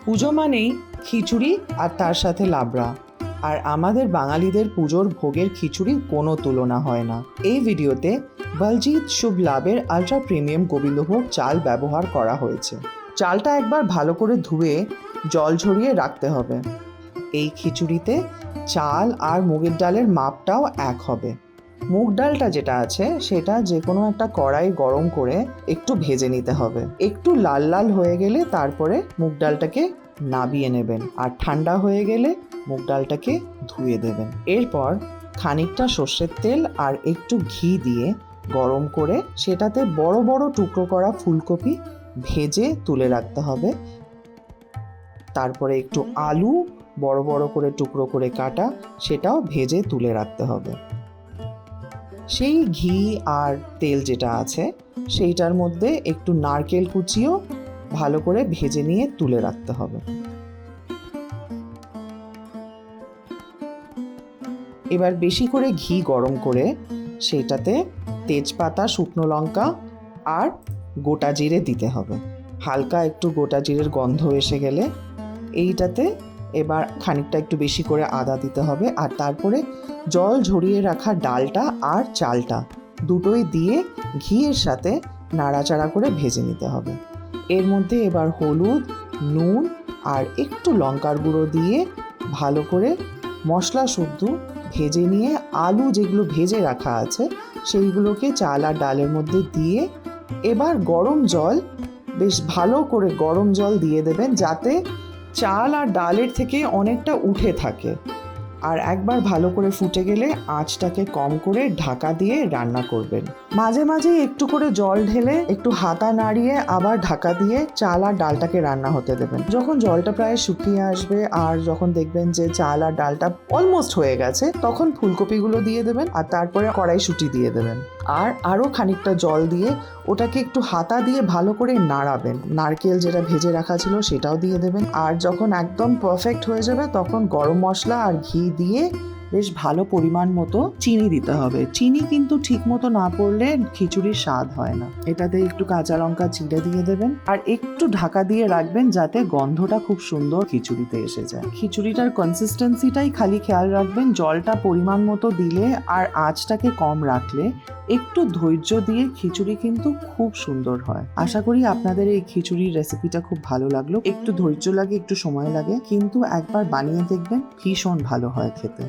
পুজো মানেই খিচুড়ি আর তার সাথে লাবড়া, আর আমাদের বাঙালিদের পুজোর ভোগের খিচুড়ির কোনো তুলনা হয় না। এই ভিডিওতে বলজিৎ শুভ লাভের আলট্রা প্রিমিয়াম গোবিন্দভোগ চাল ব্যবহার করা হয়েছে। চালটা একবার ভালো করে ধুয়ে জল ঝরিয়ে রাখতে হবে। এই খিচুড়িতে চাল আর মুগের ডালের মাপটাও এক হবে। মুগ ডালটা যেটা আছে সেটা যে কোনো একটা কড়াই গরম করে একটু ভেজে নিতে হবে। একটু লাল লাল হয়ে গেলে তারপরে মুগ ডালটাকে নাবিয়ে নেবেন, আর ঠান্ডা হয়ে গেলে মুগ ডালটাকে ধুয়ে দেবেন। এরপর খানিকটা সর্ষের তেল আর একটু ঘি দিয়ে গরম করে সেটাতে বড় বড় টুকরো করা ফুলকপি ভেজে তুলে রাখতে হবে। তারপরে একটু আলু বড় বড় করে টুকরো করে কাটা, সেটাও ভেজে তুলে রাখতে হবে। সেই ঘি আর তেল যেটা আছে সেইটার মধ্যে একটু নারকেল কুচিও ভালো করে ভেজে নিয়ে তুলে রাখতে হবে। এবার বেশি করে ঘি গরম করে সেইটাতে তেজপাতা, শুকনো লঙ্কা আর গোটা জিরে দিতে হবে। হালকা একটু গোটা জিরের গন্ধ এসে গেলে এইটাতে এবার খানিকটা একটু বেশি করে আদা দিতে হবে, আর তারপরে জল ঝরিয়ে রাখা ডালটা আর চালটা দুটোই দিয়ে ঘিয়ের সাথে নাড়াচাড়া করে ভেজে নিতে হবে। এর মধ্যে এবার হলুদ, নুন আর একটু লঙ্কার গুঁড়ো দিয়ে ভালো করে মশলা শুদ্ধ ভেজে নিয়ে আলু যেগুলো ভেজে রাখা আছে সেইগুলোকে চাল আর ডালের মধ্যে দিয়ে এবার গরম জল, বেশ ভালো করে গরম জল দিয়ে দেবেন যাতে চাল আর ডালের থেকে অনেকটা উঠে থাকে। আর একবার ভালো করে ফুটে গেলে আঁচটাকে কম করে ঢাকা দিয়ে রান্না করবেন। মাঝে মাঝে একটু করে জল ঢেলে একটু হাতা নাড়িয়ে আবার ঢাকা দিয়ে চাল আর ডালটাকে রান্না হতে দেবেন। যখন জলটা প্রায় শুকিয়ে আসবে আর যখন দেখবেন যে চাল আর ডালটা অলমোস্ট হয়ে গেছে, তখন ফুলকপিগুলো দিয়ে দেবেন আর তারপরে কড়াইশুঁটি দিয়ে দেবেন। আর আরও খানিকটা জল দিয়ে ওটাকে একটু হাতা দিয়ে ভালো করে নাড়াবেন। নারকেল যেটা ভেজে রাখা ছিল সেটাও দিয়ে দেবেন। আর যখন একদম পারফেক্ট হয়ে যাবে তখন গরম মশলা আর ঘি দিয়ে বেশ ভালো পরিমাণ মতো চিনি দিতে হবে। চিনি কিন্তু ঠিক মতো না পড়লে খিচুড়ির স্বাদ হয় না। এটাতে একটু কাঁচা লঙ্কা চিড়ে দিয়ে দেবেন আর একটু ঢাকা দিয়ে রাখবেন যাতে গন্ধটা খুব সুন্দর খিচুড়িতে এসে যায়। খিচুড়িটার কনসিস্টেন্সিটাই খালি খেয়াল রাখবেন, জলটা পরিমাণ মতো দিলে আর আঁচটাকে কম রাখলে একটু ধৈর্য দিয়ে খিচুড়ি কিন্তু খুব সুন্দর হয়। আশা করি আপনাদের এই খিচুড়ির রেসিপিটা খুব ভালো লাগলো। একটু ধৈর্য লাগে, একটু সময় লাগে, কিন্তু একবার বানিয়ে দেখবেন ভীষণ ভালো হয় খেতে।